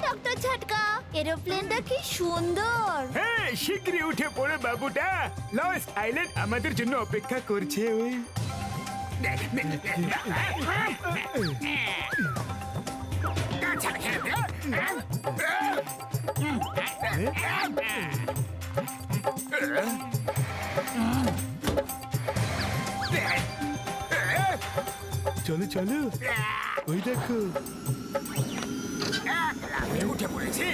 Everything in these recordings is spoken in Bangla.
ডক্টর ঝটকা, এরোপ্লেনটা কি সুন্দর। হ্যাঁ, শীঘ্রই উঠে পড়ে বাবুটা। লস্ট আইল্যান্ড আমাদের জন্য অপেক্ষা করছে। ওই চলো চলো, ওই দেখো উঠে পড়েছি।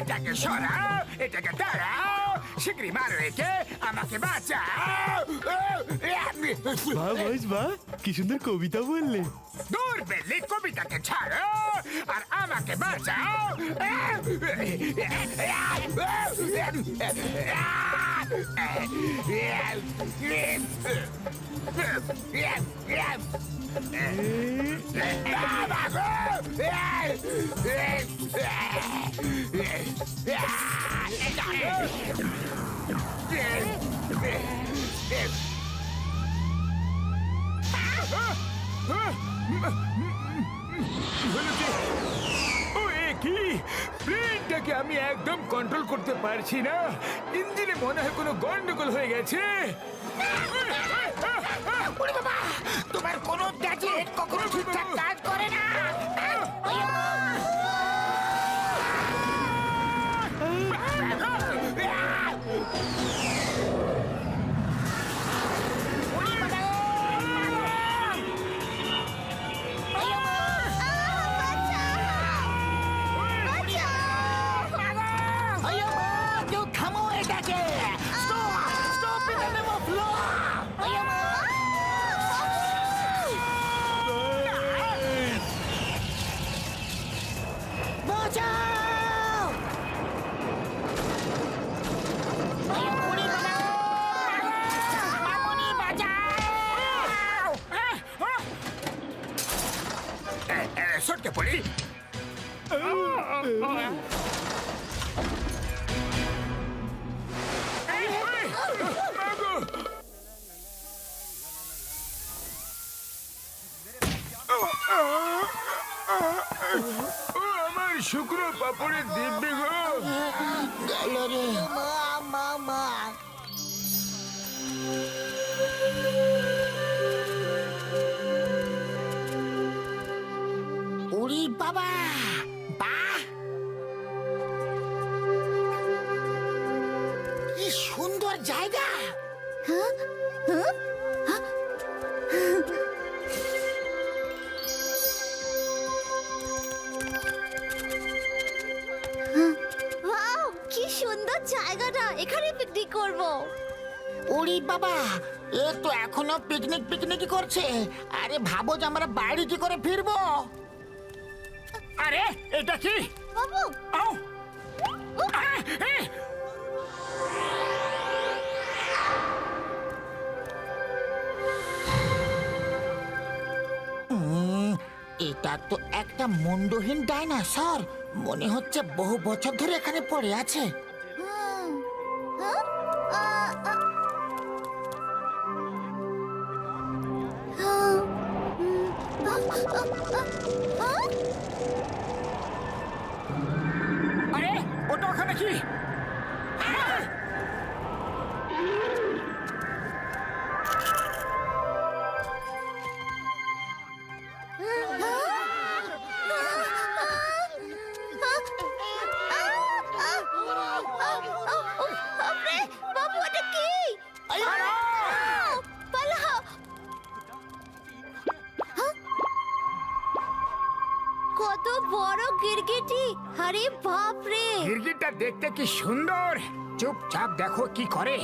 এটাকে সরাও, এটাকে দাঁড়াও, শীঘ্রই মারো একে, আমাকে বাঁচাও। বাহ বয়স বাহ, কি সুন্দর কবিতা বললে। দূর বেল্লি, কবিতাকে ছাড়ো আর আমাকে বাঁচাও। প্লেনটাকে আমি একদম কন্ট্রোল করতে পারছি না। ইঞ্জিনে মনে হয় কোনো গন্ডগোল হয়ে গেছে। তোমার কোনো গ্যাজেট কখনো ঠিকঠাক কাজ করে না। সটকে পড়ি। আমার শুক্র পাপড়ের দিব্যি গো। গেল রে মা। উড়ি বাবা, বাহ, কি সুন্দর জায়গা। ওয়াও, কি সুন্দর জায়গাটা, এখানে পিকনিক করব। উড়ি বাবা, এ তো এখনো পিকনিক করছে। আরে ভাবো যে আমরা বাড়ি কি করে ফিরবো। আরে এটা কি বাবু, আউ! এটা তো একটা মুন্ডহীন ডাইনোসর। মনে হচ্ছে বহু বছর ধরে এখানে পড়ে আছে। আরে ওটা ওখানে কি? বাবু, এটা কি? পালাও। কত বড় গিরগিটি, আরে বাপ রে। গিরগিটটা দেখতে কি সুন্দর। চুপচাপ দেখো কি করে।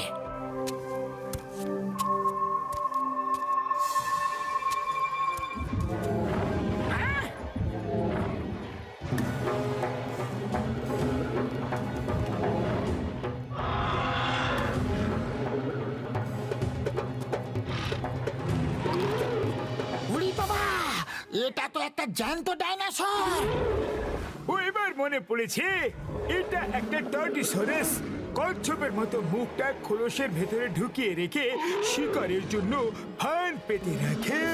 এটা তো একটা জ্যান্ত ডাইনোসর। ও এবার মনে পড়েছে, এটা একটা টর্টিসোরাস। কচ্ছপের মতো মুখটা খোলসের ভেতরে ঢুকিয়ে রেখে শিকারের জন্য ফাঁদ পেতে রাখে।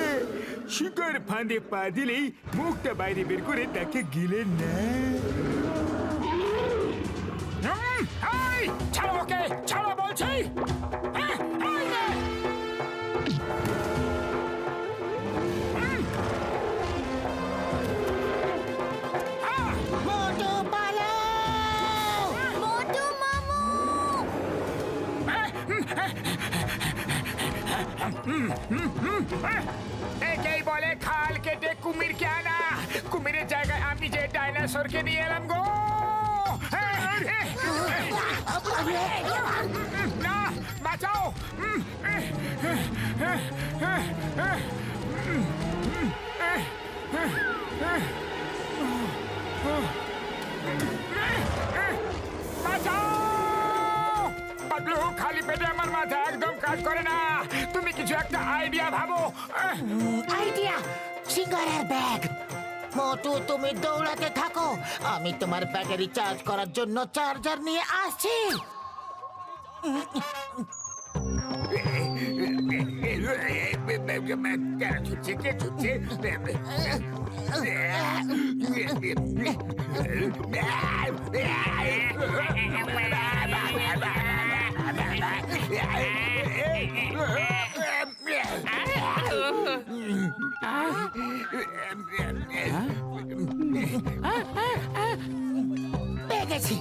শিকার ফাঁদে পা দিলেই মুখটা বাইরে বের করে তাকে গিলে নেয়। ছাড়ো ওকে, ছাড়ো বলছি। মোটু পালাও! মোটু মামু! একেই বলে খাল কেটে কুমিরকে আনা। কুমিরের জায়গায় আমি যে ডাইনোসরকে নিয়ে এলাম গো। না, বাঁচাও। বাঁচাও! পাগলু, খালি পেটে আমার মাথা একদম কাজ করে না। তুমি কিছু একটা আইডিয়া ভাবো। আইডিয়া, সিঙ্গারের ব্যাগ। মোটু তুমি দৌড়াতে থাকো, আমি তোমার ব্যাটারি চার্জ করার জন্য চার্জার নিয়ে আসছি। কেন ছুটছে, কে ছুটছে? পেয়ে গেছি।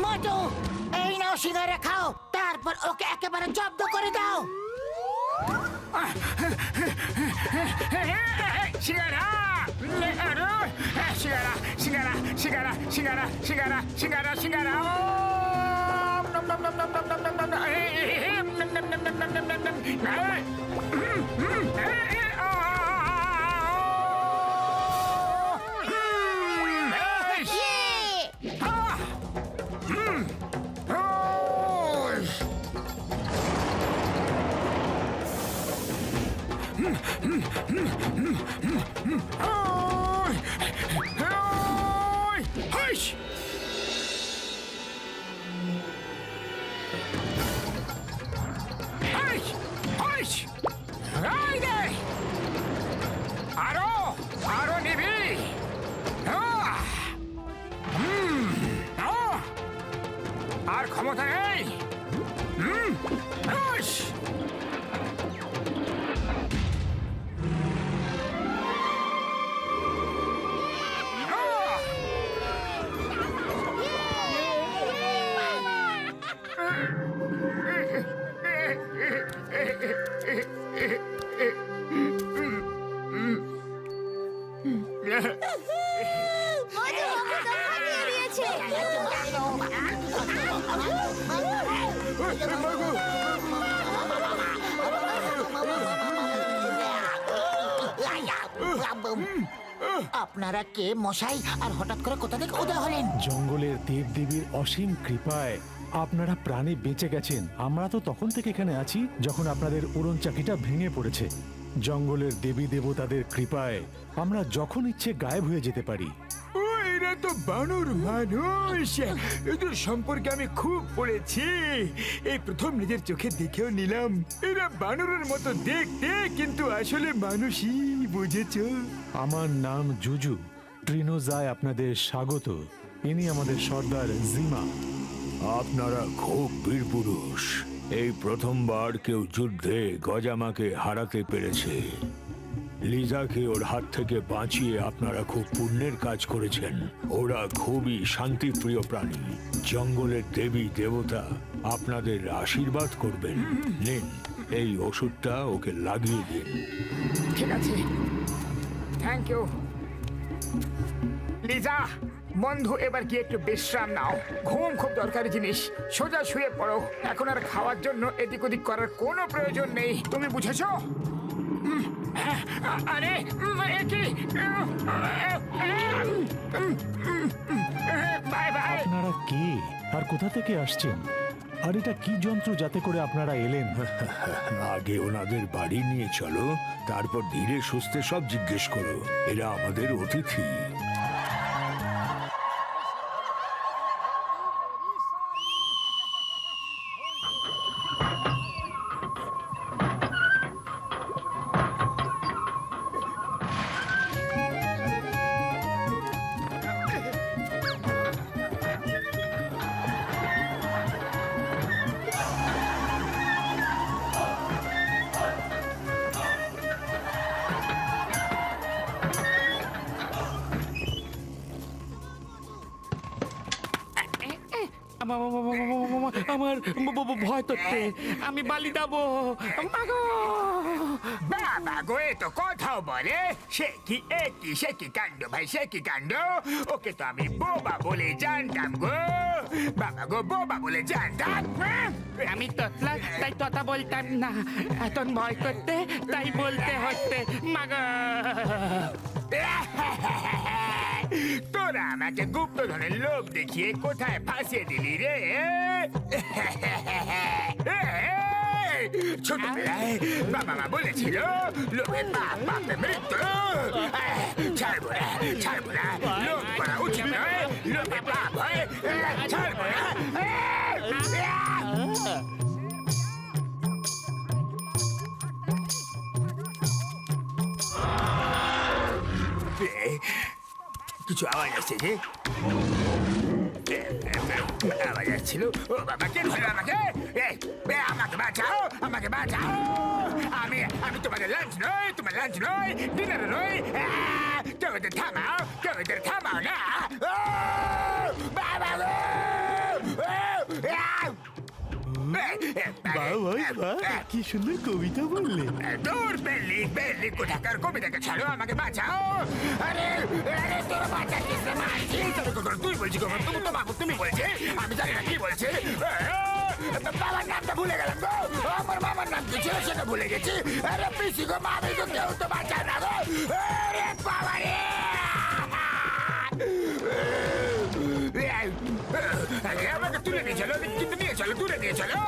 মোটু, এই নাও সিঙ্গারা খাও, তারপর ওকে একেবারে জব্দ করে দাও। সিঙ্গারা! সিঙ্গারা, সিঙ্গারা, সিঙ্গারা, সিঙ্গারা, সিঙ্গারা, সিঙ্গারা, সিঙ্গারা! আরো আরো নিবি? আর ক্ষমতা নেই। মোটু মামু দফা দিয়ে দিয়েছে। আপনারা কে মশাই, আর হঠাৎ করে কোথা থেকে উদয় হলেন? জঙ্গলের দেবদেবীর অসীম কৃপায় আপনারা প্রাণে বেঁচে গেছেন। আমরা তো তখন থেকে এখানে আছি যখন আপনাদের উড়ন চাকিটা ভেঙে পড়েছে। জঙ্গলের দেবী দেবতাদের কৃপায় আমরা যখন ইচ্ছে গায়েব হয়ে যেতে পারি। ও, এরা তো বানর মানুষ। এদের সম্পর্কে আমি খুব পড়েছি। এই প্রথম নিজের চোখে দেখেও নিলাম। এরা বানরের মতো দেখতে, কিন্তু আসলে মানুষই, বুঝেছো? আমার নাম জুজু। ট্রিনোজায় আপনাদের স্বাগত। ইনি আমাদের সর্দার জিমা। আপনারা খুব বীর পুরুষ। এই প্রথমবার কেউ যুদ্ধে গজামাকে হারাতে পেরেছে। লিজাকে ওর হাত থেকে বাঁচিয়ে আপনারা খুব পুণ্যের কাজ করেছেন। ওরা খুবই শান্তিপ্রিয় প্রাণী। জঙ্গলের দেবী দেবতা আপনাদের আশীর্বাদ করবেন। নিন, এই ওষুধটা ওকে লাগিয়ে দিন। ঠিক আছে, থ্যাংক ইউ। লিজা, বন্ধু, এবার কি একটু বিশ্রাম নাও। ঘুম খুব দরকারি জিনিস। সোজা শুয়ে পড়ো। এখন আর খাওয়ার জন্য এদিক ওদিক করার কোনো প্রয়োজন নেই। তুমি বুঝেছো? আরে এ কি? Bye bye. আপনারা কে আর কোথা থেকে আসছেন? আর এটা কি যন্ত্র যাতে করে আপনারা এলেন? আগে ওনাদের বাড়ি নিয়ে চলো, তারপর ধীরে সুস্থে সব জিজ্ঞেস করো। এরা আমাদের অতিথি। আমার ভয় করতে, আমি বালি যাবো। বাবা গো, এ তো কথাও বলে। সে কি কাণ্ড ভাই, সে কি কাণ্ড। ওকে তো আমি বোবা বলে জানতাম গো। বাবা গো, বোবা বলে জানতাম। আমি তোতলা, তাই তোতা বলতাম না। এখন ভয় করতে, তাই বলতে হচ্ছে মাগো। তোরা আমাকে গুপ্তধনের লোভ দেখিয়ে কোথায় ফাঁসিয়ে দিলি রে? ছোটবেলায় বাবা মা বলেছিল লোভে পাপ, পাপে মৃত্যু। ছাড়বো না, লোভ করা উচিত নয়। লোভে পাপ হয়, ছাড়বো না। কিছু আওয়াজ আসছে যে? আওয়াজ আসছিল। ও বাবা, কে ধরলো আমাকে? আমাকে বাঁচাও, আমাকে বাঁচাও। আমি তোমাদের লাঞ্চ নয়, তোমার লাঞ্চ নয়, ডিনার নয়। কেউ এদের থামাও না। বাবা গো! কি সুন্দর কবিতা বললে। দূর বেল্লি কোথাকার কবিতাকে ছাড়ো, আমাকে বাঁচাও। আরে তোরা বাঁচাচ্ছিস না, মারছিস। তুই বলছিস তুমি বলছে, আমি জানি না কি বলছে। বাবার নামটা ভুলে গেলাম গো। আমার মামার নাম কি ছিল সেটা ভুলে গেছি। আরে পিসি গো, মামি গো, কেউ তো বাঁচাও না গো। আরে বাবা রে! আমাকে তুলে নিয়ে চলো, কিন্তু নিয়ে চলো, তুলে নিয়ে চলো।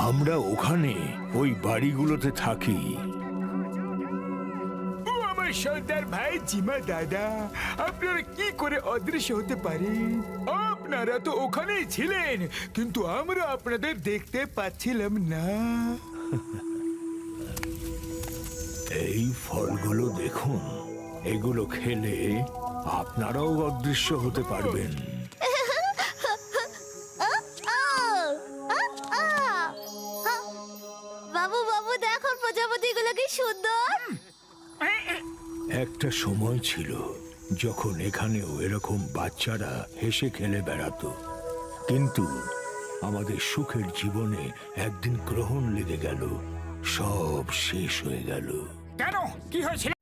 আমরা ওখানে ওই বাড়িগুলোতে থাকি। ও আমার সর্দার ভাই, জিমা দাদা, আপনারা কি করে অদৃশ্য হতে পারেন? আপনারা তো ওখানেই ছিলেন, কিন্তু আমরা আপনাদের দেখতে পাচ্ছিলাম না। এই ফলগুলো দেখুন, এগুলো খেলে আপনারাও অদৃশ্য হতে পারবেন। বাবু দেখো প্রজাপতিগুলো কি সুন্দর। একটা সময় ছিল যখন এখানেও এরকম বাচ্চারা হেসে খেলে বেড়াতো, কিন্তু আমাদের সুখের জীবনে একদিন গ্রহণ লেগে গেল, সব শেষ হয়ে গেল। কেন? কি হয়েছিল?